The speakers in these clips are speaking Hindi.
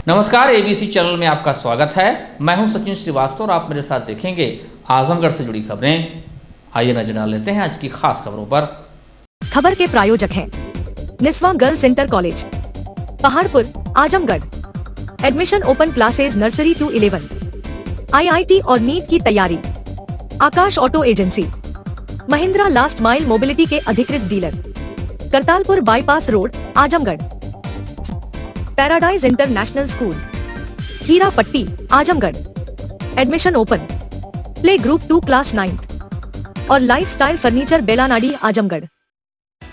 नमस्कार, एबीसी चैनल में आपका स्वागत है। मैं हूं सचिन श्रीवास्तव और आप मेरे साथ देखेंगे आजमगढ़ से जुड़ी खबरें। आइए नजर डाल लेते हैं आज की खास खबरों पर। खबर के प्रायोजक हैं Niswa girls inter college, Paharpur, Azamgarh. Admission open classes nursery to 11। IIT और नीट की तैयारी। Akash auto agency, Mahindra last mile mobility के अधिकृत dealer, Kartalpur bypass road, Azamgarh. Paradise international school, Heera Patti, Azamgarh. Admission open. Play group 2 class 9 और लाइफस्टाइल फर्नीचर बेलानाडी, आजमगढ़।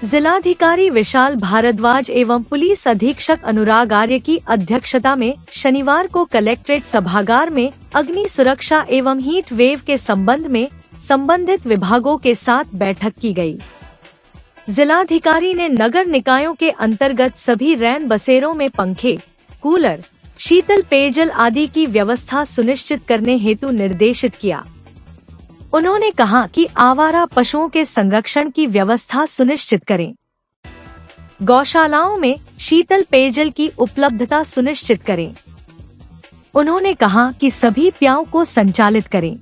जिलाधिकारी विशाल भारद्वाज एवं पुलिस अधीक्षक अनुराग आर्य की अध्यक्षता में शनिवार को कलेक्ट्रेट सभागार में अग्नि सुरक्षा एवं हीट वेव के संबंध में संबंधित विभागों के साथ बैठक की गई। जिलाधिकारी ने नगर निकायों के अंतर्गत सभी रैन बसेरों में पंखे, कूलर, शीतल पेयजल आदि की व्यवस्था सुनिश्चित करने हेतु निर्देशित किया। उन्होंने कहा कि आवारा पशुओं के संरक्षण की व्यवस्था सुनिश्चित करें। गौशालाओं में शीतल पेयजल की उपलब्धता सुनिश्चित करें। उन्होंने कहा कि सभी प्याऊ को संचालित करें।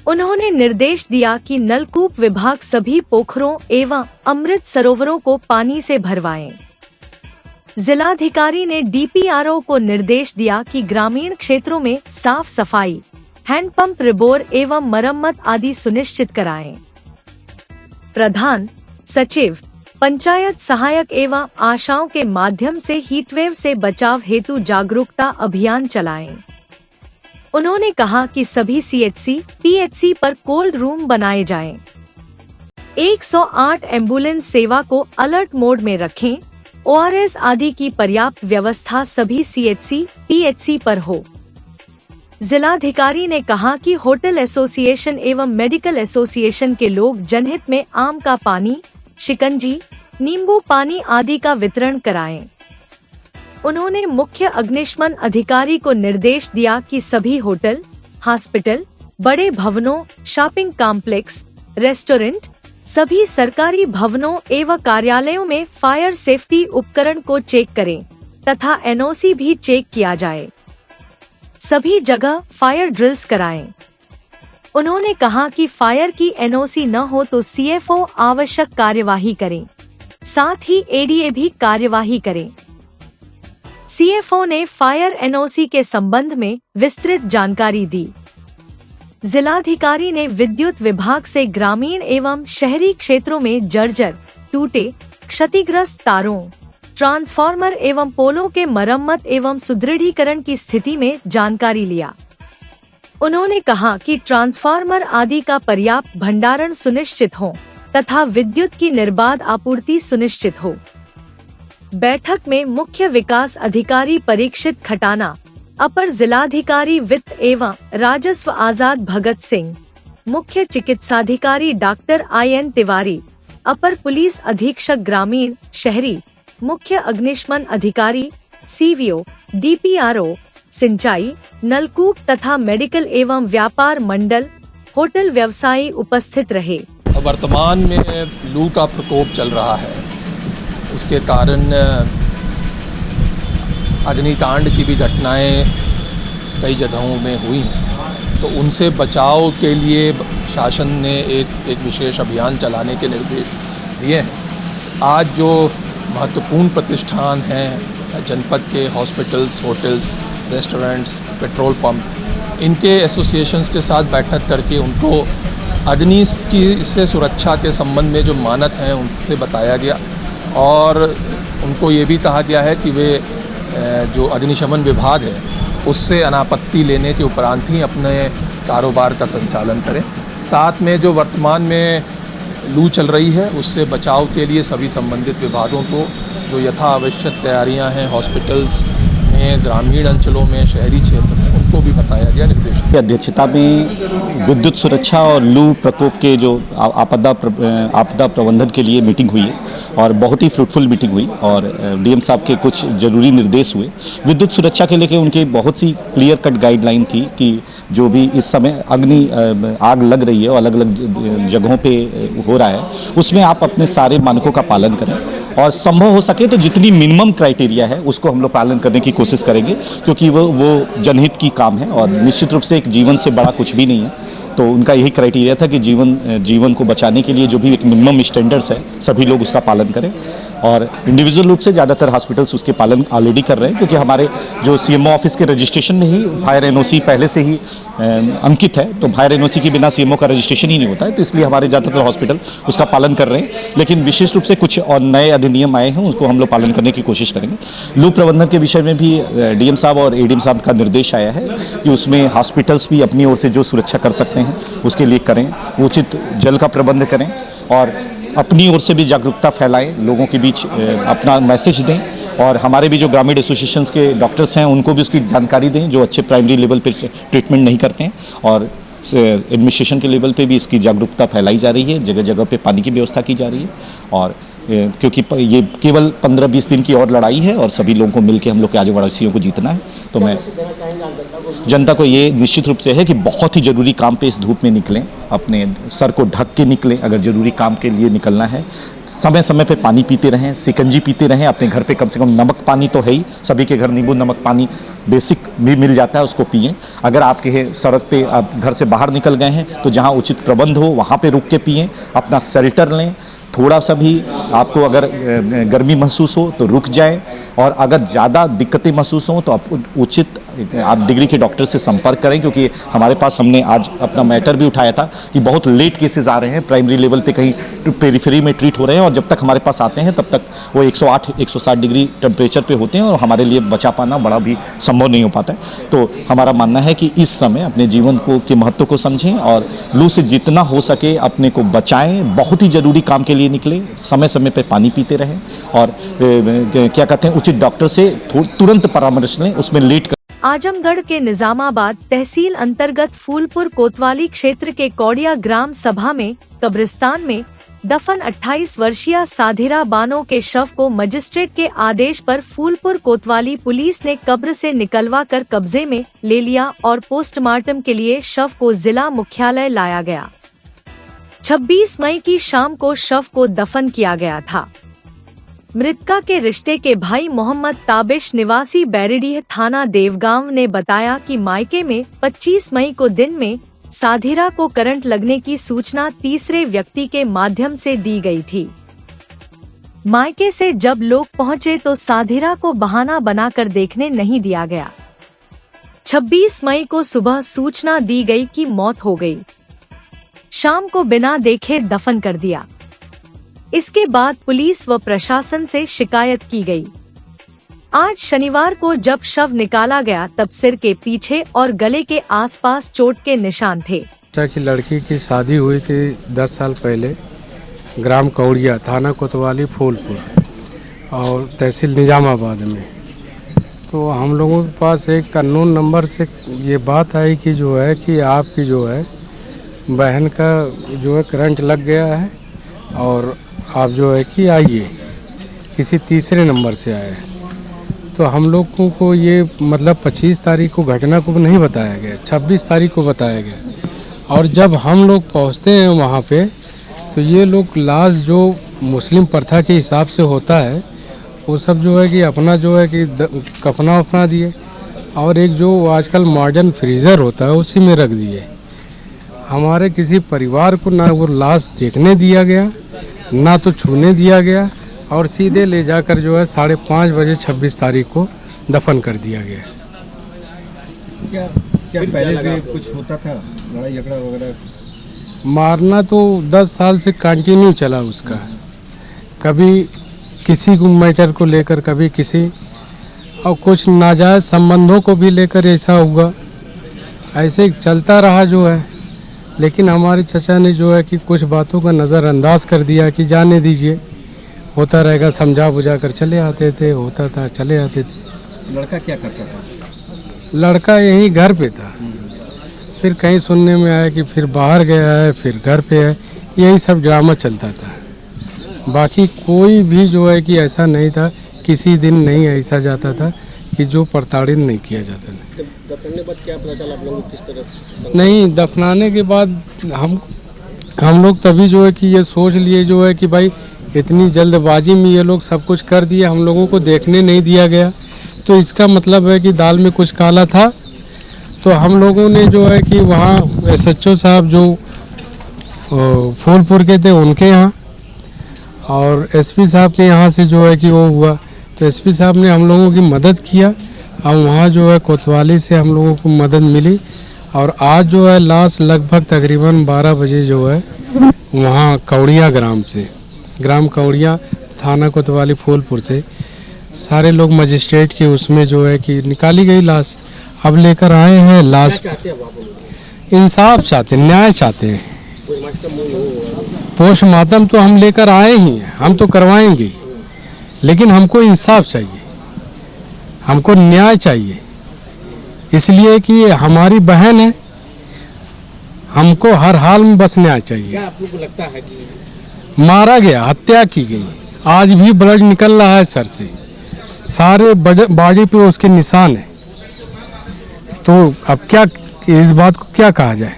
उन्होंने निर्देश दिया कि नलकूप विभाग सभी पोखरों एवं अमृत सरोवरों को पानी से भरवाएं। जिलाधिकारी ने DPRO को निर्देश दिया कि ग्रामीण क्षेत्रों में साफ सफाई, हैंडपंप रिबोर एवं मरम्मत आदि सुनिश्चित कराएं। प्रधान सचिव, पंचायत सहायक एवं आशाओं के माध्यम से हीटवेव से बचाव हेतु जागरूकता अभियान चलाएं। उन्होंने कहा कि सभी CHC, PHC पर कोल्ड रूम बनाए जाएं। 108 एम्बुलेंस सेवा को अलर्ट मोड में रखें। ORS आदि की पर्याप्त व्यवस्था सभी CHC, PHC पर हो। जिलाधिकारी ने कहा कि होटल एसोसिएशन एवं मेडिकल एसोसिएशन के लोग जनहित में आम का पानी, शिकंजी, नींबू पानी आदि का वितरण कराएं। उन्होंने मुख्य अग्निशमन अधिकारी को निर्देश दिया कि सभी होटल, हॉस्पिटल, बड़े भवनों, शॉपिंग कॉम्प्लेक्स, रेस्टोरेंट, सभी सरकारी भवनों एवं कार्यालयों में फायर सेफ्टी उपकरण को चेक करें तथा NOC भी चेक किया जाए। सभी जगह फायर ड्रिल्स कराएं। उन्होंने कहा कि फायर की NOC न हो तो CFO आवश्यक कार्यवाही करें, साथ ही ADA भी कार्यवाही करें। CFO ने फायर NOC के संबंध में विस्तृत जानकारी दी। जिलाधिकारी ने विद्युत विभाग से ग्रामीण एवं शहरी क्षेत्रों में जर्जर, टूटे, क्षतिग्रस्त तारों, ट्रांसफार्मर एवं पोलों के मरम्मत एवं सुदृढ़ीकरण की स्थिति में जानकारी लिया। उन्होंने कहा कि ट्रांसफार्मर आदि का पर्याप्त भंडारण सुनिश्चित हो तथा विद्युत की निर्बाध आपूर्ति सुनिश्चित हो। बैठक में मुख्य विकास अधिकारी परीक्षित खटाना, अपर जिलाधिकारी वित्त एवं राजस्व आजाद भगत सिंह, मुख्य चिकित्साधिकारी doctor IN Tiwari, upper police अधीक्षक ग्रामीण शहरी, मुख्य अग्निशमन अधिकारी CVO, DPRO, सिंचाई, नलकूप तथा मेडिकल एवं व्यापार मंडल, होटल व्यवसायी उपस्थित रहे। वर्तमान में लू का प्रकोप चल रहा है, उसके कारण अग्निकांड की भी घटनाएं कई जगहों में हुई हैं, तो उनसे बचाव के लिए शासन ने एक विशेष अभियान चलाने के निर्देश दिए हैं। आज जो महत्वपूर्ण प्रतिष्ठान हैं जनपद के, hospitals, hotels, restaurants, petrol pump, इनके एसोसिएशंस के साथ बैठक करके उनको अग्नि की से सुरक्षा के संबंध में जो मानक हैं उनसे बताया गया और उनको ये भी कहा गया है कि वे जो अग्निशमन विभाग है उससे अनापत्ति लेने के उपरांत ही अपने कारोबार का संचालन करें। साथ में जो वर्तमान में लू चल रही है उससे बचाव के लिए सभी संबंधित विभागों को जो यथा आवश्यक तैयारियां हैं हॉस्पिटल्स में, ग्रामीण अंचलों में, शहरी क्षेत्र में, को भी बताया गया, निर्देश की अध्यक्षता में विद्युत सुरक्षा और लू प्रकोप के जो आपदा प्रबंधन के लिए मीटिंग हुई है और बहुत ही फ्रूटफुल मीटिंग हुई और डीएम साहब के कुछ जरूरी निर्देश हुए। विद्युत सुरक्षा के लेके उनके बहुत सी क्लियर कट गाइडलाइन थी कि जो भी इस समय आग लग रही है और अलग अलग जगहों पे हो रहा है उसमें आप अपने सारे मानकों का पालन करें और संभव हो सके तो जितनी मिनिमम क्राइटेरिया है उसको हम लोग पालन करने की कोशिश करेंगे, क्योंकि वो जनहित की काम है और निश्चित रूप से एक जीवन से बड़ा कुछ भी नहीं है। तो उनका यही क्राइटेरिया था कि जीवन को बचाने के लिए जो भी एक मिनिमम स्टैंडर्ड्स है सभी लोग उसका पालन करें और इंडिविजुअल रूप से ज़्यादातर हॉस्पिटल्स उसके पालन ऑलरेडी कर रहे हैं, क्योंकि हमारे जो सीएमओ ऑफिस के रजिस्ट्रेशन में ही फायर एनओसी पहले से ही अंकित है, तो फायर एनओसी के बिना सीएमओ का रजिस्ट्रेशन ही नहीं होता है, तो इसलिए हमारे ज़्यादातर हॉस्पिटल उसका पालन कर रहे हैं। लेकिन विशेष रूप से कुछ और नए अधिनियम आए हैं उसको हम लोग पालन करने की कोशिश करेंगे। लू प्रबंधन के विषय में भी डीएम साहब और एडीएम साहब का निर्देश आया है कि उसमें हॉस्पिटल्स भी अपनी ओर से जो सुरक्षा कर सकते हैं उसके लिए करें, उचित जल का प्रबंध करें और अपनी ओर से भी जागरूकता फैलाएं, लोगों के बीच अपना मैसेज दें और हमारे भी जो ग्रामीण एसोसिएशंस के डॉक्टर्स हैं उनको भी उसकी जानकारी दें जो अच्छे प्राइमरी लेवल पे ट्रीटमेंट नहीं करते हैं और एडमिनिस्ट्रेशन के लेवल पे भी इसकी जागरूकता फैलाई जा रही है, जगह जगह पे पानी की व्यवस्था की जा रही है और क्योंकि ये केवल 15-20 दिन की और लड़ाई है और सभी लोगों को मिलकर हम लोग के आदिवासियों को जीतना है। तो मैं जनता को ये निश्चित रूप से है कि बहुत ही ज़रूरी काम पे इस धूप में निकलें, अपने सर को ढक के निकलें, अगर ज़रूरी काम के लिए निकलना है समय समय पे पानी पीते रहें, सिकंजी पीते रहें, अपने घर पे कम से कम नमक पानी तो है ही, सभी के घर नींबू नमक पानी बेसिक भी मिल जाता है, उसको पिएं। अगर आपके सड़क पे आप घर से बाहर निकल गए हैं तो जहाँ उचित प्रबंध हो वहाँ पे रुक के पिएं, अपना शेल्टर लें, थोड़ा सा भी आपको अगर गर्मी महसूस हो तो रुक जाएं और अगर ज़्यादा दिक्कतें महसूस हो तो आप उचित आप डिग्री के डॉक्टर से संपर्क करें, क्योंकि हमारे पास हमने आज अपना मैटर भी उठाया था कि बहुत लेट केसेस आ रहे हैं, प्राइमरी लेवल पे कहीं पेरिफेरी में ट्रीट हो रहे हैं और जब तक हमारे पास आते हैं तब तक वो 108-160 डिग्री टेम्परेचर पे होते हैं और हमारे लिए बचा पाना बड़ा भी संभव नहीं हो पाता है। तो हमारा मानना है कि इस समय अपने जीवन को के महत्व को समझें और लू से जितना हो सके अपने को बचाएं, बहुत ही ज़रूरी काम के लिए निकले, समय समय पर पानी पीते रहें और क्या कहते हैं उचित डॉक्टर से तुरंत परामर्श लें, उसमें लेट आजमगढ़ के निजामाबाद तहसील अंतर्गत फूलपुर कोतवाली क्षेत्र के कौड़िया ग्राम सभा में कब्रिस्तान में दफन 28 वर्षीय साधिरा बानो के शव को मजिस्ट्रेट के आदेश पर फूलपुर कोतवाली पुलिस ने कब्र से निकलवा कर कब्जे में ले लिया और पोस्टमार्टम के लिए शव को जिला मुख्यालय लाया गया। 26 मई की शाम को शव को दफन किया गया था। मृतका के रिश्ते के भाई मोहम्मद ताबिश निवासी बैरडीह थाना देवगांव ने बताया कि मायके में 25 मई को दिन में साधिरा को करंट लगने की सूचना तीसरे व्यक्ति के माध्यम से दी गई थी। मायके से जब लोग पहुंचे तो साधिरा को बहाना बनाकर देखने नहीं दिया गया। 26 मई को सुबह सूचना दी गई कि मौत हो गई। शाम को बिना देखे दफन कर दिया। इसके बाद पुलिस व प्रशासन से शिकायत की गई। आज शनिवार को जब शव निकाला गया तब सिर के पीछे और गले के आसपास चोट के निशान थे। की लड़की की शादी हुई थी 10 साल पहले ग्राम कौड़िया, थाना कोतवाली, फूलपुर और तहसील निजामाबाद में। तो हम लोगों के पास एक अननोन नंबर से ये बात आई कि जो है कि आपकी जो है बहन का जो है करंट लग गया है और आप जो है कि आइए, किसी तीसरे नंबर से आए। तो हम लोगों को ये मतलब 25 तारीख को घटना को नहीं बताया गया, 26 तारीख को बताया गया और जब हम लोग पहुंचते हैं वहाँ पे तो ये लोग लाश जो मुस्लिम प्रथा के हिसाब से होता है वो सब जो है कि अपना जो है कि कफना वफना दिए और एक जो आजकल मॉडर्न फ्रीज़र होता है उसी में रख दिए। हमारे किसी परिवार को ना वो लाश देखने दिया गया ना तो छूने दिया गया और सीधे ले जाकर जो है 5:30 बजे 26 तारीख को दफन कर दिया गया। क्या पहले भी कुछ होता था, लड़ाई झगड़ा वगैरह? मारना तो 10 साल से कंटिन्यू चला उसका, कभी किसी को मैटर को लेकर कभी किसी, और कुछ नाजायज़ संबंधों को भी लेकर ऐसा हुआ, ऐसे चलता रहा जो है। लेकिन हमारे चचा ने जो है कि कुछ बातों का नज़रअंदाज कर दिया कि जाने दीजिए, होता रहेगा, समझा बुझा कर चले आते थे, होता था चले आते थे। लड़का क्या करता था? लड़का यहीं घर पे था, फिर कहीं सुनने में आया कि फिर बाहर गया है, फिर घर पे है, यही सब ड्रामा चलता था। बाकी कोई भी जो है कि ऐसा नहीं था, किसी दिन नहीं ऐसा जाता था कि जो प्रताड़ित नहीं किया जाता था। दफनाने के बाद क्या पता चला आप लोगों को, किस तरह? नहीं, दफनाने के बाद हम लोग तभी जो है कि ये सोच लिए जो है कि भाई इतनी जल्दबाजी में ये लोग सब कुछ कर दिए, हम लोगों को देखने नहीं दिया गया, तो इसका मतलब है कि दाल में कुछ काला था। तो हम लोगों ने जो है कि वहाँ SHO साहब जो फूलपुर के थे उनके यहाँ और SP साहब के यहाँ से जो है कि वो हुआ, तो SP साहब ने हम लोगों की मदद किया और वहाँ जो है कोतवाली से हम लोगों को मदद मिली। और आज जो है लाश लगभग तकरीबन 12 बजे जो है वहाँ कौड़िया ग्राम कौड़िया थाना कोतवाली फूलपुर से सारे लोग मजिस्ट्रेट के उसमें जो है कि निकाली गई लाश। अब लेकर आए हैं लाश। चाहते हैं आप लोग? इंसाफ चाहते हैं, न्याय चाहते हैं। पोस्टमार्टम तो हम लेकर आए ही हैं, हम तो करवाएंगे, लेकिन हमको इंसाफ चाहिए, हमको न्याय चाहिए, इसलिए कि हमारी बहन है, हमको हर हाल में बस न्याय चाहिए। क्या आप लोग को लगता है कि मारा गया, हत्या की गई, आज भी ब्लड निकल रहा है सर से, सारे बॉडी पे उसके निशान है, तो अब क्या इस बात को क्या कहा जाए,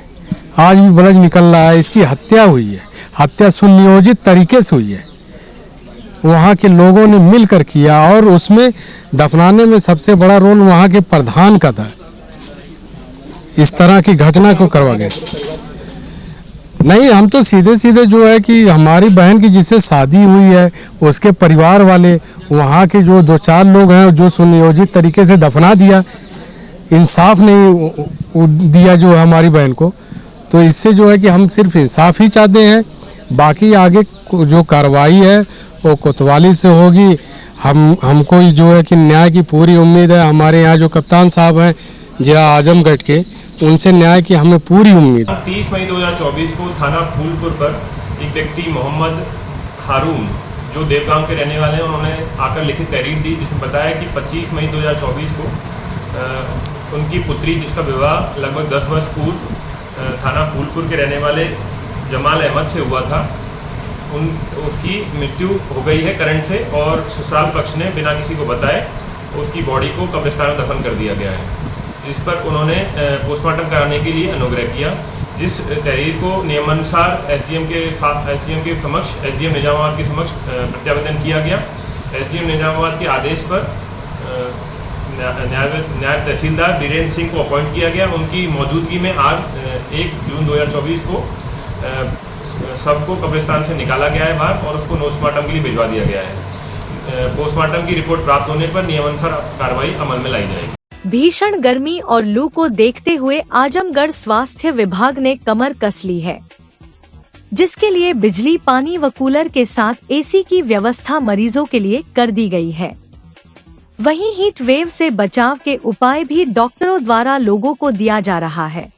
आज भी ब्लड निकल रहा है। इसकी हत्या हुई है, हत्या सुनियोजित तरीके से हुई है, वहाँ के लोगों ने मिलकर किया और उसमें दफनाने में सबसे बड़ा रोल वहाँ के प्रधान का था। इस तरह की घटना को करवा गया। नहीं, हम तो सीधे सीधे जो है कि हमारी बहन की जिससे शादी हुई है उसके परिवार वाले, वहाँ के जो 2-4 लोग हैं जो सुनियोजित तरीके से दफना दिया, इंसाफ नहीं दिया जो है हमारी बहन को, तो इससे जो है कि हम सिर्फ इंसाफ ही चाहते हैं। बाकी आगे जो कार्रवाई है वो कोतवाली से होगी। हमको जो है कि न्याय की पूरी उम्मीद है। हमारे यहाँ जो कप्तान साहब हैं जिला आजमगढ़ के, उनसे न्याय की हमें पूरी उम्मीद। 30 मई 2024 को थाना फूलपुर पर एक व्यक्ति मोहम्मद हारून जो देवगांव के रहने वाले हैं, उन्होंने आकर लिखित तहरीर दी जिसमें बताया कि 25 मई 2024 को उनकी पुत्री जिसका विवाह लगभग 10 वर्ष पूर्व थाना फूलपुर के रहने वाले जमाल अहमद से हुआ था, उसकी मृत्यु हो गई है करंट से, और ससुराल पक्ष ने बिना किसी को बताए उसकी बॉडी को कब्रिस्तान में दफन कर दिया गया है। जिस पर उन्होंने पोस्टमार्टम कराने के लिए अनुग्रह किया, जिस तहरीर को नियमानुसार SDM के समक्ष, SDM निजामाबाद के समक्ष प्रत्यावेदन किया गया। SDM निजामाबाद के आदेश पर नायब तहसीलदार बीरेंद्र सिंह को अपॉइंट किया गया। उनकी मौजूदगी में आज 1 जून 2024 को सबको कब्रिस्तान से निकाला गया है बाहर और उसको पोस्टमार्टम के लिए भिजवा दिया गया है। पोस्टमार्टम की रिपोर्ट प्राप्त होने पर नियमानुसार कार्रवाई अमल में लाई जाएगी। भीषण गर्मी और लू को देखते हुए आजमगढ़ स्वास्थ्य विभाग ने कमर कस ली है, जिसके लिए बिजली, पानी व कूलर के साथ AC की व्यवस्था मरीजों के लिए कर दी गई है। वहीं हीट वेव से बचाव के उपाय भी डॉक्टरों द्वारा लोगों को दिया जा रहा है।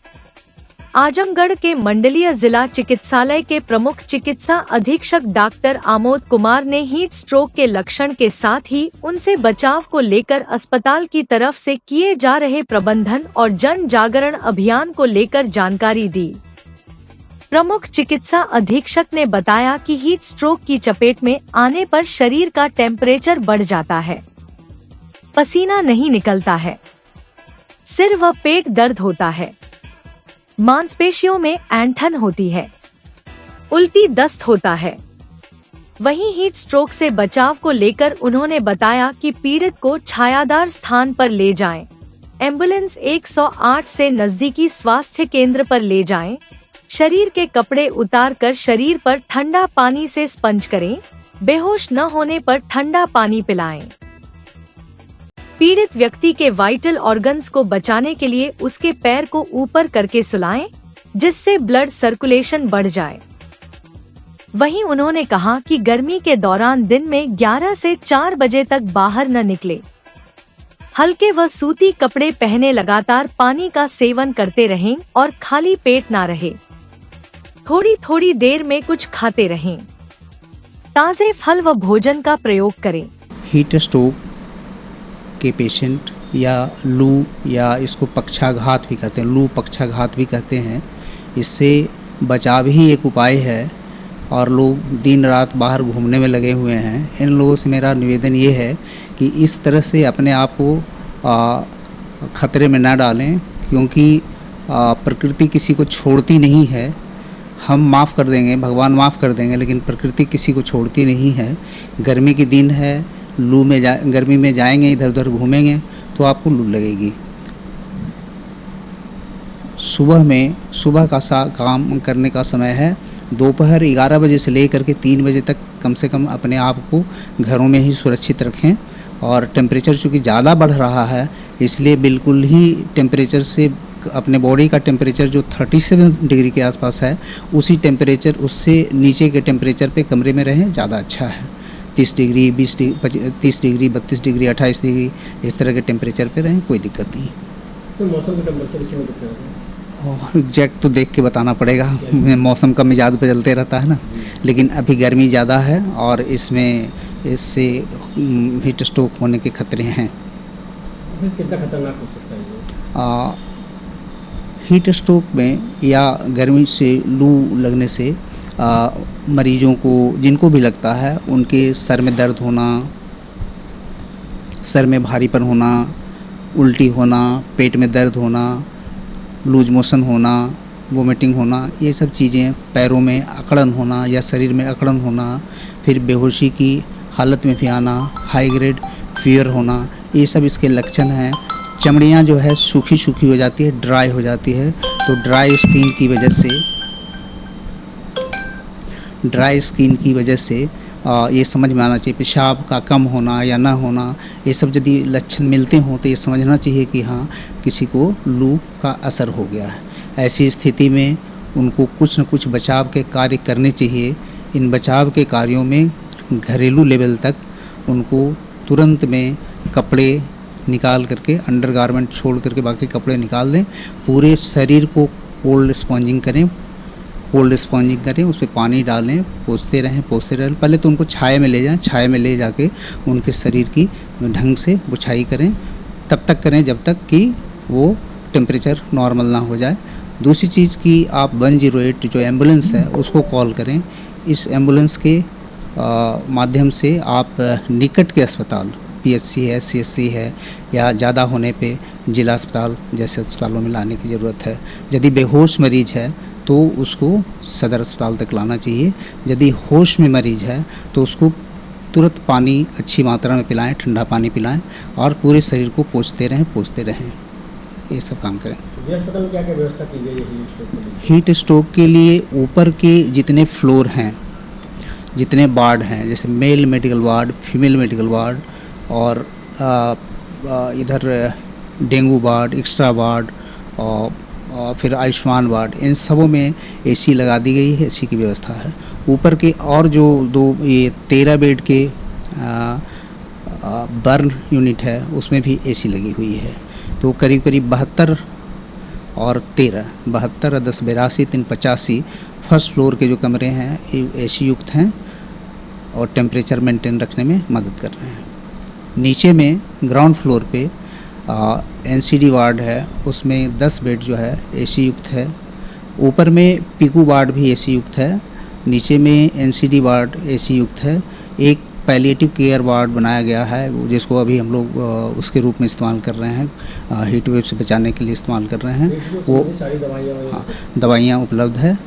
आजमगढ़ के मंडलीय जिला चिकित्सालय के प्रमुख चिकित्सा अधीक्षक डॉक्टर आमोद कुमार ने हीट स्ट्रोक के लक्षण के साथ ही उनसे बचाव को लेकर अस्पताल की तरफ से किए जा रहे प्रबंधन और जन जागरण अभियान को लेकर जानकारी दी। प्रमुख चिकित्सा अधीक्षक ने बताया कि हीट स्ट्रोक की चपेट में आने पर शरीर का टेम्परेचर बढ़ जाता है, पसीना नहीं निकलता है, सिर व पेट दर्द होता है, मांसपेशियों में ऐंठन होती है, उल्टी दस्त होता है। वहीं हीट स्ट्रोक से बचाव को लेकर उन्होंने बताया कि पीड़ित को छायादार स्थान पर ले जाएं, एम्बुलेंस 108 से नजदीकी स्वास्थ्य केंद्र पर ले जाएं, शरीर के कपड़े उतारकर शरीर पर ठंडा पानी से स्पंज करें, बेहोश न होने पर ठंडा पानी पिलाएं। पीड़ित व्यक्ति के वाइटल ऑर्गन्स को बचाने के लिए उसके पैर को ऊपर करके सुलाएं, जिससे ब्लड सर्कुलेशन बढ़ जाए। वहीं उन्होंने कहा कि गर्मी के दौरान दिन में 11 से 4 बजे तक बाहर न निकले, हल्के व सूती कपड़े पहने लगातार पानी का सेवन करते रहें और खाली पेट ना रहे, थोड़ी थोड़ी देर में कुछ खाते रहें, ताजे फल व भोजन का प्रयोग करें। हीट स्ट्रोक के पेशेंट या लू या इसको पक्षाघात भी कहते हैं, लू पक्षाघात भी कहते हैं, इससे बचाव ही एक उपाय है। और लोग दिन रात बाहर घूमने में लगे हुए हैं। इन लोगों से मेरा निवेदन ये है कि इस तरह से अपने आप को खतरे में ना डालें, क्योंकि प्रकृति किसी को छोड़ती नहीं है। हम माफ़ कर देंगे, भगवान माफ़ कर देंगे, लेकिन प्रकृति किसी को छोड़ती नहीं है। गर्मी के दिन है, लू में गर्मी में जाएंगे, इधर उधर घूमेंगे तो आपको लू लगेगी। सुबह का काम करने का समय है। दोपहर 11 बजे से लेकर के 3 बजे तक कम से कम अपने आप को घरों में ही सुरक्षित रखें। और टेम्परेचर चूँकि ज़्यादा बढ़ रहा है, इसलिए बिल्कुल ही टेम्परेचर से अपने बॉडी का टेम्परेचर जो 37 डिग्री के आसपास है, उसी टेम्परेचर, उससे नीचे के टेम्परेचर पे कमरे में रहें, ज़्यादा अच्छा है। 30 degree, 20 degree, 30 degree, 32 degree, 28 degree, इस तरह के टेम्परेचर पे रहें, कोई दिक्कत नहीं। तो मौसम का टेम्परेचर इसी में कितना है? एग्जैक्ट तो देख के बताना पड़ेगा, मौसम का मिजाज बदलते रहता है ना। लेकिन अभी गर्मी ज़्यादा है और इससे हीट स्ट्रोक होने के खतरे हैं। कितना खतरनाक हो सकता है ये? हीट स्ट्रोक में या गर्मी से लू लगने से मरीजों को, जिनको भी लगता है, उनके सर में दर्द होना, सर में भारीपन होना, उल्टी होना, पेट में दर्द होना, लूज मोशन होना, वोमिटिंग होना, ये सब चीज़ें, पैरों में अकड़न होना या शरीर में अकड़न होना, फिर बेहोशी की हालत में भी आना, हाई ग्रेड फीवर होना, ये सब इसके लक्षण हैं। चमड़ियाँ जो है सूखी सूखी हो जाती है, ड्राई हो जाती है। तो ड्राई स्किन की वजह से ये समझ में आना चाहिए। पेशाब का कम होना या ना होना, ये सब यदि लक्षण मिलते हों तो ये समझना चाहिए कि हाँ, किसी को लू का असर हो गया है। ऐसी स्थिति में उनको कुछ न कुछ बचाव के कार्य करने चाहिए। इन बचाव के कार्यों में घरेलू लेवल तक उनको तुरंत में कपड़े निकाल करके, अंडरगारमेंट छोड़ करके बाकी कपड़े निकाल दें। पूरे शरीर को कोल्ड स्पॉन्जिंग करें, उस पर पानी डालें, पोंछते रहें। पहले तो उनको छाया में ले जाएं, छाया में ले जाके उनके शरीर की ढंग से बुछाई करें। तब तक करें जब तक कि वो टेम्परेचर नॉर्मल ना हो जाए। दूसरी चीज़ कि आप 108 जो एम्बुलेंस है उसको कॉल करें। इस एम्बुलेंस के माध्यम से आप निकट के अस्पताल, PHC है, CHC है, या ज़्यादा होने पे जिला अस्पताल जैसे अस्पतालों में लाने की ज़रूरत है। यदि बेहोश मरीज है तो उसको सदर अस्पताल तक लाना चाहिए। यदि होश में मरीज है तो उसको तुरंत पानी अच्छी मात्रा में पिलाएं, ठंडा पानी पिलाएं और पूरे शरीर को पोंछते रहें। ये सब काम करें। अस्पताल में क्या-क्या व्यवस्था की गई है हीट स्ट्रोक के लिए? ऊपर के जितने फ्लोर हैं, जितने वार्ड हैं, जैसे male medical ward, female medical ward और इधर डेंगू वार्ड, एक्स्ट्रा वार्ड और फिर आयुष्मान वार्ड, इन सबों में AC लगा दी गई है, AC की व्यवस्था है। ऊपर के और जो ये 13 बेड के बर्न यूनिट है, उसमें भी AC लगी हुई है। तो करीब 72 और 13, 72 और 10 82, 3 85 फर्स्ट फ्लोर के जो कमरे हैं ये AC युक्त हैं और टेम्परेचर मेंटेन रखने में मदद कर रहे हैं। नीचे में ग्राउंड फ्लोर पे NCD वार्ड है, उसमें 10 बेड जो है AC युक्त है। ऊपर में PICU वार्ड भी AC युक्त है। नीचे में NCD वार्ड AC युक्त है। एक पैलिएटिव केयर वार्ड बनाया गया है, जिसको अभी हम लोग उसके रूप में इस्तेमाल कर रहे हैं, हीट वेव से बचाने के लिए इस्तेमाल कर रहे हैं। वो दवाइयाँ उपलब्ध है।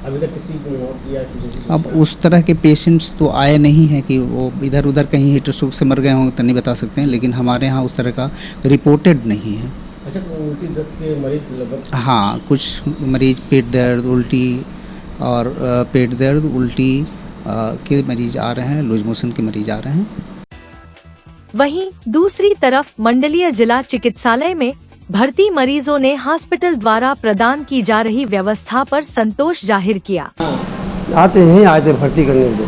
अभी तक किसी को मौत या किसी? अब उस तरह के पेशेंट्स तो आए नहीं हैं कि वो इधर उधर कहीं हीट स्ट्रोक से मर गए होंगे तो नहीं बता सकते हैं, लेकिन हमारे यहाँ उस तरह का रिपोर्टेड नहीं है। अच्छा, उल्टी दस्त के मरीज लगभग? हाँ, कुछ मरीज पेट दर्द, उल्टी के मरीज आ रहे हैं, लूज मोशन के मरीज आ रहे हैं। वहीं दूसरी तरफ मंडलीय जिला चिकित्सालय में भर्ती मरीजों ने हॉस्पिटल द्वारा प्रदान की जा रही व्यवस्था पर संतोष जाहिर किया। आते यहीं आए थे भर्ती करने के लिए,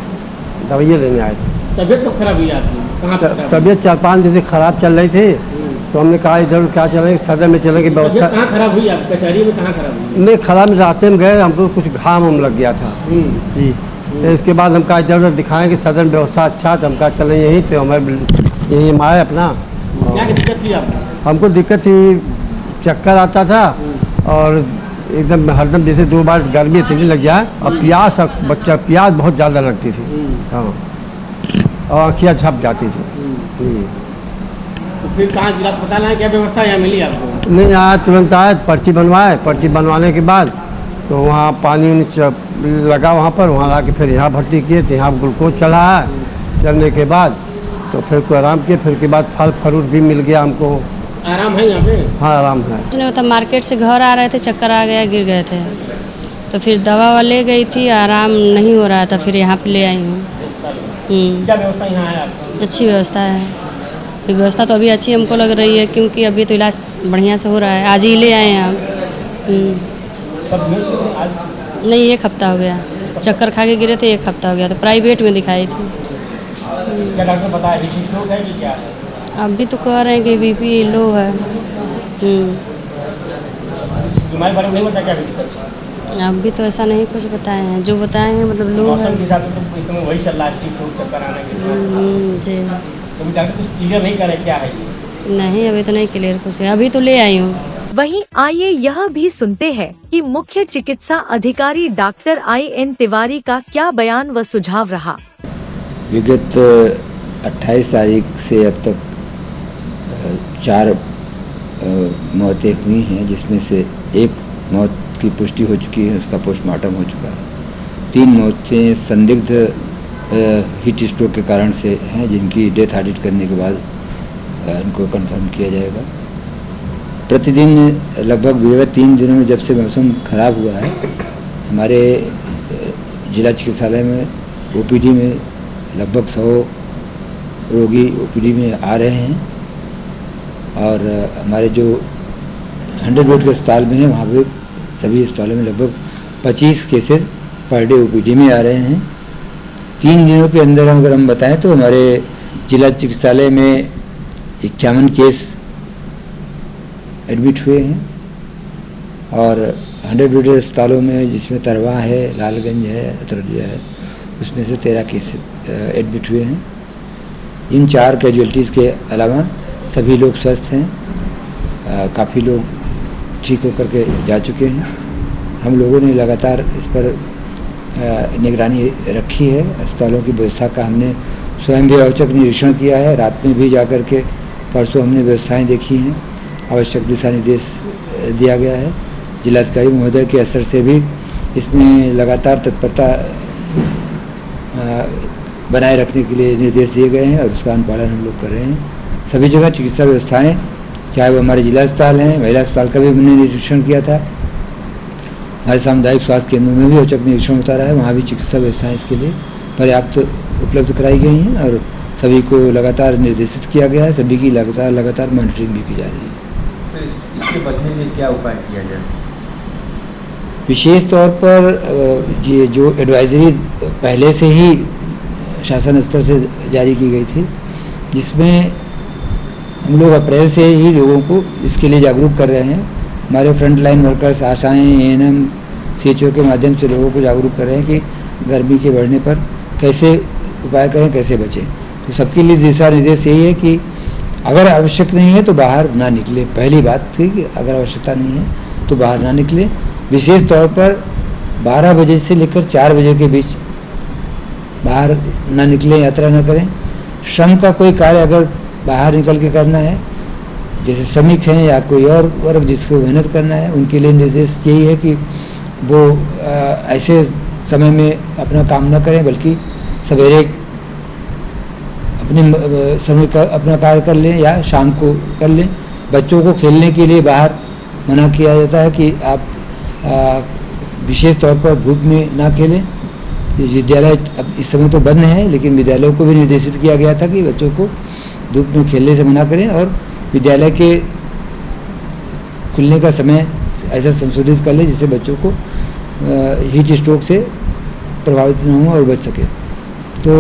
दवाइयाँ लेने आए थे। तबीयत कब खराब हुई आपकी? कहाँ तबीयत 4-5 दिन से खराब चल रही थी, तो हमने कहा इधर क्या चलेंगे, सदर में चलेंगे। व्यवस्था कहाँ खराब हुई आपकी? कचहरी में कहाँ खराब हुई? नहीं, खराब में रास्ते में गए, हमको कुछ घाम लग गया था जी। तो इसके बाद हम कहा इधर उधर दिखाएँ कि सदर में व्यवस्था अच्छा, तो हम कहा चलें यहीं, तो हमारे यही माए अपना। क्या की दिक्कत थी आपको? हमको दिक्कत थी, चक्कर आता था और एकदम हरदम जैसे 2 बार गर्मी इतनी लग जाए और प्यास बहुत ज़्यादा लगती थी। हाँ, और आँखियाँ झप जाती थी। तो फिर कहाँ जिला अस्पताल आए, क्या व्यवस्था यहाँ मिली आपको? नहीं, यहाँ तुरंत आए, पर्ची बनवाए। पर्ची बनवाने के बाद तो वहाँ पानी लगा वहाँ आके फिर यहाँ भर्ती किए थे। यहाँ ग्लूकोज चला है, चलने के बाद तो फिर कोई आराम किए। फिर के बाद फल फ्रूट भी मिल गया हमको। आराम है यहाँ पे? हाँ, आराम है। नहीं होता, मार्केट से घर आ रहे थे, चक्कर आ गया, गिर गए थे, तो फिर दवा ले गई थी, आराम नहीं हो रहा था, फिर यहाँ पे ले आई हूँ। क्या व्यवस्था यहाँ है आपकी? अच्छी व्यवस्था है। ये व्यवस्था तो अभी अच्छी हमको लग रही है, क्योंकि अभी तो इलाज बढ़िया से हो रहा है। आज ही ले आए हैं हम। नहीं, 1 हफ्ता हो गया। चक्कर खा के गिरे थे, 1 हफ्ता हो गया, तो प्राइवेट में दिखाई थी। क्या डॉक्टर बताया हिस्ट्री स्ट्रोक है कि क्या है? अभी तो कह रहे हैं कि बीपी लो है। बीमारी बारे में नहीं बताया क्या दिक्कत? अभी तो ऐसा नहीं कुछ बताए हैं, जो बताए हैं मतलब लो है। मौसम के हिसाब से तो इस समय वही चल रहा है, हिस्ट्री स्ट्रोक, चक्कर आना के। जी, तो डॉक्टर कुछ क्लियर नहीं करे क्या है ये? नहीं, अभी तो नहीं क्लियर कुछ, अभी तो ले आई हूँ। वहीं आइए यह भी सुनते हैं कि मुख्य चिकित्सा अधिकारी डॉक्टर IN तिवारी का क्या बयान व सुझाव रहा। विगत 28 तारीख से अब तक 4 मौतें हुई हैं, जिसमें से 1 मौत की पुष्टि हो चुकी है, उसका पोस्टमार्टम हो चुका है। 3 मौतें संदिग्ध हीट स्ट्रोक के कारण से हैं, जिनकी डेथ ऑडिट करने के बाद उनको कंफर्म किया जाएगा। प्रतिदिन लगभग विगत 3 दिनों में जब से मौसम खराब हुआ है, हमारे जिला चिकित्सालय में OPD में लगभग 100 रोगी OPD में आ रहे हैं, और हमारे जो 100 बेड के अस्पताल में हैं, वहाँ पे सभी अस्पतालों में लगभग 25 केसेस पर डे OPD में आ रहे हैं। 3 दिनों के अंदर अगर हम बताएं तो हमारे जिला चिकित्सालय में 51 केस एडमिट हुए हैं, और 100 बेड अस्पतालों में, जिसमें तरवा है, लालगंज है, अतरौलिया है, उसमें से 13 केस एडमिट हुए हैं। इन 4 कैजुअल्टीज़ के अलावा सभी लोग स्वस्थ हैं। काफ़ी लोग ठीक होकर के जा चुके हैं। हम लोगों ने लगातार इस पर निगरानी रखी है। अस्पतालों की व्यवस्था का हमने स्वयं भी औचक निरीक्षण किया है। रात में भी जाकर के परसों हमने व्यवस्थाएं देखी हैं। आवश्यक दिशा निर्देश दिया गया है। जिलाधिकारी महोदय के असर से भी इसमें लगातार तत्परता बनाए रखने के लिए निर्देश दिए गए हैं, और उसका अनुपालन हम लोग कर रहे हैं। सभी जगह चिकित्सा व्यवस्थाएं, चाहे वो हमारे जिला अस्पताल हैं, महिला अस्पताल का भी हमने निरीक्षण किया था, हमारे सामुदायिक स्वास्थ्य केंद्रों में भी औचक निरीक्षण होता रहा है, वहाँ भी चिकित्सा व्यवस्थाएं इसके लिए पर्याप्त उपलब्ध कराई गई हैं, और सभी को लगातार निर्देशित किया गया है। सभी की लगातार मॉनिटरिंग भी की जा रही है। तो इसके बचने के क्या उपाय किया जाए? विशेष तौर पर ये जो एडवाइजरी पहले से ही शासन स्तर से जारी की गई थी, जिसमें हम लोग अप्रैल से ही लोगों को इसके लिए जागरूक कर रहे हैं। हमारे फ्रंट लाइन वर्कर्स, आशाएं, ANM, CHO के माध्यम से लोगों को जागरूक कर रहे हैं कि गर्मी के बढ़ने पर कैसे उपाय करें, कैसे बचें। तो सबके लिए दिशा निर्देश यही है कि अगर आवश्यक नहीं है तो बाहर ना निकले। पहली बात थी कि अगर आवश्यकता नहीं है तो बाहर ना निकले। विशेष तौर पर 12 बजे से लेकर 4 बजे के बीच बाहर ना निकलें, यात्रा ना करें। श्रम का कोई कार्य अगर बाहर निकल के करना है, जैसे श्रमिक हैं या कोई और वर्ग जिसको मेहनत करना है, उनके लिए निर्देश यही है कि वो ऐसे समय में अपना काम ना करें, बल्कि सवेरे अपने समय का अपना कार्य कर लें या शाम को कर लें। बच्चों को खेलने के लिए बाहर मना किया जाता है कि आप विशेष तौर पर धूप में ना खेलें। विद्यालय अब इस समय तो बंद है, लेकिन विद्यालयों को भी निर्देशित किया गया था कि बच्चों को धूप में खेलने से मना करें, और विद्यालय के खुलने का समय ऐसा संशोधित कर लें जिससे बच्चों को हीट स्ट्रोक से प्रभावित न हो और बच सके। तो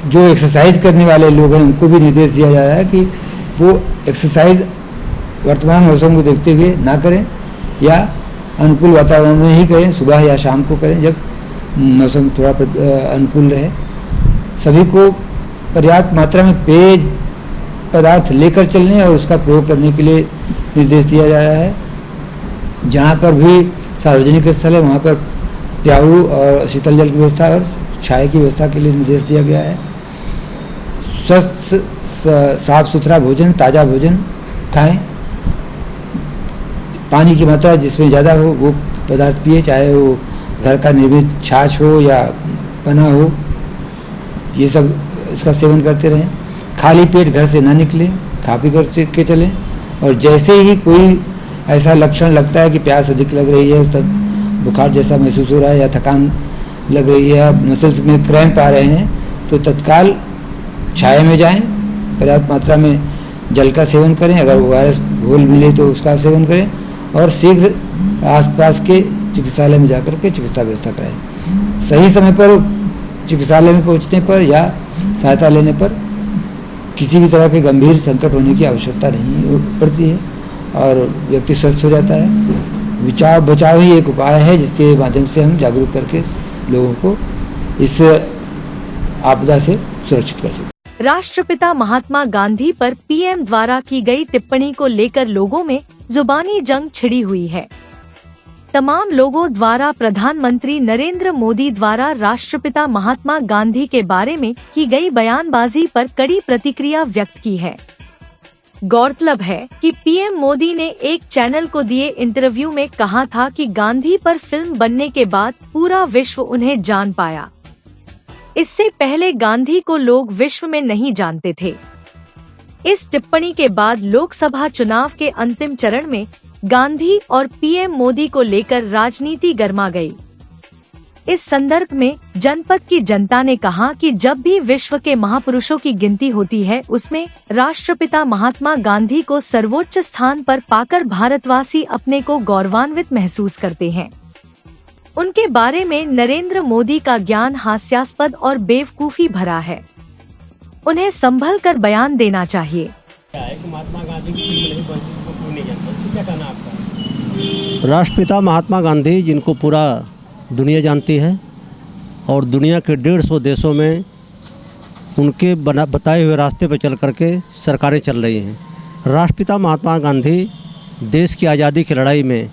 जो एक्सरसाइज करने वाले लोग हैं उनको भी निर्देश दिया जा रहा है कि वो एक्सरसाइज वर्तमान मौसम को देखते हुए ना करें, या अनुकूल वातावरण में ही करें, सुबह या शाम को करें जब मौसम थोड़ा अनुकूल रहे। सभी को पर्याप्त मात्रा में पेय पदार्थ लेकर चलने और उसका प्रयोग करने के लिए निर्देश दिया जा रहा है। जहाँ पर भी सार्वजनिक स्थल है वहाँ पर प्याऊ और शीतल जल की व्यवस्था और छाया की व्यवस्था के लिए निर्देश दिया गया है। स्वस्थ साफ सुथरा भोजन, ताज़ा भोजन खाएं। पानी की मात्रा जिसमें ज़्यादा हो वो पदार्थ पिए, चाहे वो घर का निर्मित छाछ हो या बना हो, ये सब इसका सेवन करते रहें। खाली पेट घर से ना निकलें, खा पी कर के चलें। और जैसे ही कोई ऐसा लक्षण लगता है कि प्यास अधिक लग रही है, तब बुखार जैसा महसूस हो रहा है या थकान लग रही है, मसल्स में क्रैम्प आ रहे हैं, तो तत्काल छाया में जाएं, पर्याप्त मात्रा में जल का सेवन करें। अगर ORS घोल मिले तो उसका सेवन करें और शीघ्र आसपास के चिकित्सालय में जाकर के चिकित्सा व्यवस्था कराएं। सही समय पर चिकित्सालय में पहुंचने पर या सहायता लेने पर किसी भी तरह के गंभीर संकट होने की आवश्यकता नहीं पड़ती है और व्यक्ति स्वस्थ हो जाता है। बचाव ही एक उपाय है जिसके माध्यम से हम जागरूक करके लोगों को इस आपदा से सुरक्षित कर सकते। राष्ट्रपिता महात्मा गांधी पर PM द्वारा की गई टिप्पणी को लेकर लोगों में जुबानी जंग छिड़ी हुई है। तमाम लोगों द्वारा प्रधानमंत्री नरेंद्र मोदी द्वारा राष्ट्रपिता महात्मा गांधी के बारे में की गई बयानबाजी पर कड़ी प्रतिक्रिया व्यक्त की है। गौरतलब है कि PM मोदी ने एक चैनल को दिए इंटरव्यू में कहा था कि गांधी पर फिल्म बनने के बाद पूरा विश्व उन्हें जान पाया। इससे पहले गांधी को लोग विश्व में नहीं जानते थे। इस टिप्पणी के बाद लोकसभा चुनाव के अंतिम चरण में गांधी और PM मोदी को लेकर राजनीति गर्मा गई। इस संदर्भ में जनपद की जनता ने कहा कि जब भी विश्व के महापुरुषों की गिनती होती है उसमें राष्ट्रपिता महात्मा गांधी को सर्वोच्च स्थान पर पाकर भारतवासी अपने को गौरवान्वित महसूस करते हैं। उनके बारे में नरेंद्र मोदी का ज्ञान हास्यास्पद और बेवकूफी भरा है। उन्हें संभल कर बयान देना चाहिए। महात्मा गांधी की फिल्म नहीं बनती तो कोई नहीं जानता, तो क्या कहना आपका? राष्ट्रपिता महात्मा गांधी जिनको पूरा दुनिया जानती है और दुनिया के 150 देशों में उनके बताए हुए रास्ते पर चल करके सरकारें चल रही हैं। राष्ट्रपिता महात्मा गांधी देश की आज़ादी की लड़ाई में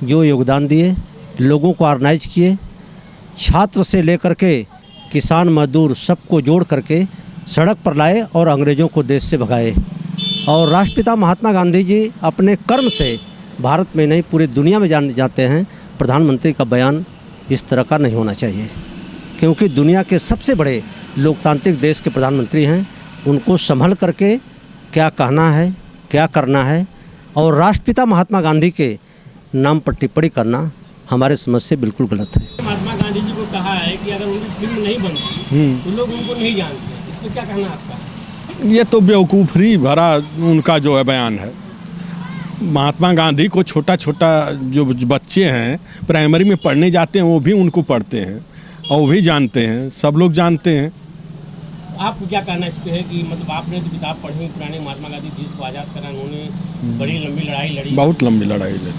जो योगदान दिए, लोगों को ऑर्गेनाइज किए, छात्र से लेकर के किसान मजदूर सबको जोड़ करके सड़क पर लाए और अंग्रेज़ों को देश से भगाए। और राष्ट्रपिता महात्मा गांधी जी अपने कर्म से भारत में नहीं पूरी दुनिया में जाते हैं। प्रधानमंत्री का बयान इस तरह का नहीं होना चाहिए, क्योंकि दुनिया के सबसे बड़े लोकतांत्रिक देश के प्रधानमंत्री हैं। उनको संभल करके क्या कहना है, क्या करना है, और राष्ट्रपिता महात्मा गांधी के नाम पर टिप्पणी करना हमारे समझ से बिल्कुल गलत है। महात्मा गांधी जी को कहा है कि अगर उनकी फिल्म नहीं बनती तो लोग उनको नहीं जानते, इसमें क्या कहना आपका? ये तो बेवकूफ़ी भरा उनका जो है बयान है। महात्मा गांधी को छोटा छोटा जो बच्चे हैं प्राइमरी में पढ़ने जाते हैं वो भी उनको पढ़ते हैं और वो भी जानते हैं, सब लोग जानते हैं। आपको क्या कहना इस पे है कि मतलब आपने तो किताब पढ़ी पुराने महात्मा गांधी देश को आज़ाद करा, उन्होंने बड़ी लंबी लड़ाई लड़ी, बहुत लंबी लड़ाई लड़ी।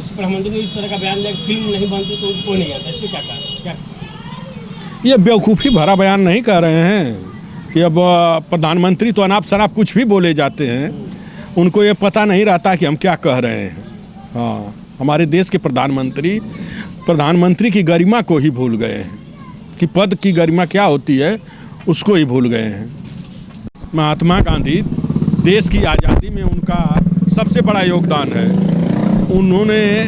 उस प्रधानमंत्री ने इस तरह का बयान दिया कि फिल्म नहीं बनती तो उनको नहीं आता, इस पर क्या कहना? ये बेवकूफ़ी भरा बयान नहीं कह रहे हैं कि अब प्रधानमंत्री तो अनाप शनाप कुछ भी बोले जाते हैं, उनको ये पता नहीं रहता कि हम क्या कह रहे हैं। हाँ, हमारे देश के प्रधानमंत्री की गरिमा को ही भूल गए हैं कि पद की गरिमा क्या होती है, उसको ही भूल गए हैं। महात्मा गांधी देश की आज़ादी में उनका सबसे बड़ा योगदान है। उन्होंने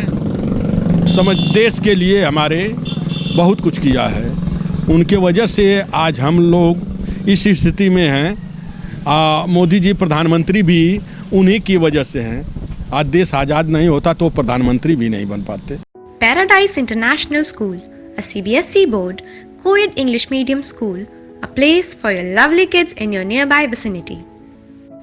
देश के लिए हमारे बहुत कुछ किया है। उनके वजह से आज हम लोग इस स्थिति में हैं। मोदी जी प्रधानमंत्री भी उन्हीं की वजह से हैं। आज देश आज़ाद नहीं होता तो प्रधानमंत्री भी नहीं बन पाते। Paradise International School, a CBSE board, co-ed English medium school, a place for your lovely kids in your nearby vicinity.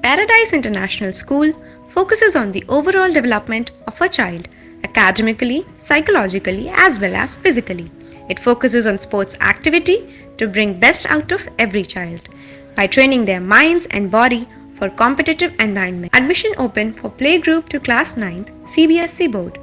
Paradise International School focuses on the overall development of a child, academically, psychologically, as well as physically. It focuses on sports activity to bring best out of every child by training their minds and body for competitive environment. Admission open for playgroup to class 9th CBSE board.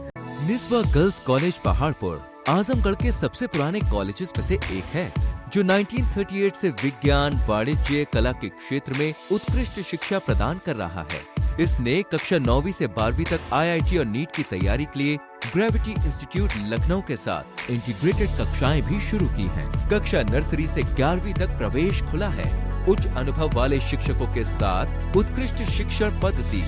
Niswa girls college Paharpur Azamgarh के सबसे पुराने कॉलेजेस में से एक है। जो 1938 से विज्ञान, वाणिज्य, कला के क्षेत्र में उत्कृष्ट शिक्षा प्रदान कर रहा है। इसने कक्षा 9वीं से 12वीं तक IIT और नीट की तैयारी के लिए ग्रेविटी इंस्टीट्यूट लखनऊ के साथ इंटीग्रेटेड कक्षाएं भी शुरू की हैं। कक्षा नर्सरी से 11वीं तक प्रवेश खुला है। उच्च अनुभव वाले शिक्षकों के साथ उत्कृष्ट शिक्षण पद्धति,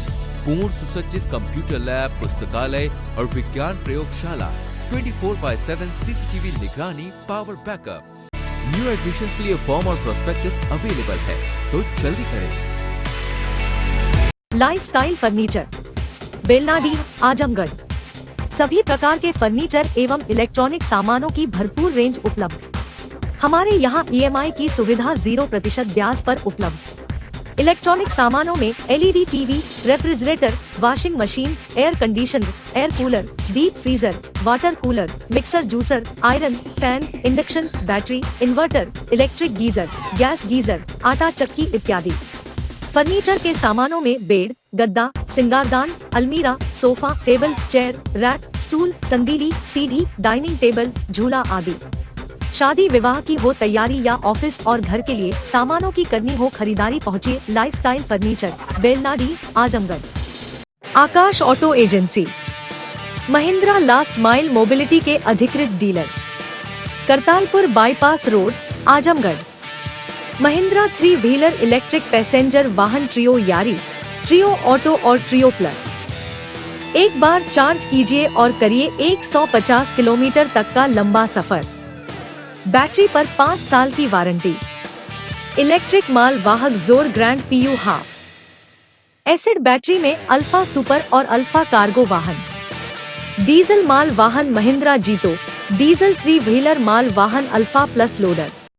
पूर्ण सुसज्जित कंप्यूटर लैब, पुस्तकालय और विज्ञान प्रयोगशाला, 24/7 CCTV निगरानी, पावर बैकअप। न्यू एडमिशंस के लिए फॉर्म और प्रोस्पेक्टस अवेलेबल है, तो जल्दी करें। Lifestyle furniture, Belnadi, Azamgarh. सभी प्रकार के फर्नीचर एवं इलेक्ट्रॉनिक सामानों की भरपूर रेंज उपलब्ध। हमारे यहाँ EMI की सुविधा 0% ब्याज पर उपलब्ध। इलेक्ट्रॉनिक सामानों में LED TV, refrigerator, washing machine, air conditioner, air cooler, deep freezer, water cooler, mixer juicer, iron, fan, induction, battery, inverter, electric geyser, gas geyser, आटा चक्की इत्यादि। फर्नीचर के सामानों में बेड, गद्दा, सिंगारदान, अलमीरा, sofa, table, chair, rack, stool, संदीली, सीढ़ी, डाइनिंग टेबल, झूला आदि। शादी विवाह की हो तैयारी या ऑफिस और घर के लिए सामानों की करनी हो खरीदारी, पहुँचिए lifestyle furniture, Belnadi, Azamgarh. Akash auto agency, Mahindra last mile mobility के अधिकृत dealer, Kartalpur bypass road, Azamgarh. Mahindra 3 wheeler electric passenger वाहन ट्रियो यारी, ट्रियो ऑटो और ट्रियो प्लस। एक बार चार्ज कीजिए और करिए 150 किलोमीटर तक का लंबा सफर। बैटरी पर 5 साल की वारंटी। इलेक्ट्रिक माल वाहक जोर grand PU half. Acid battery में अल्फा सुपर और अल्फा कार्गो वाहन। डीजल माल वाहन महिंद्रा जीतो, डीजल 3 व्हीलर माल वाहन अल्फा प्लस लोडर।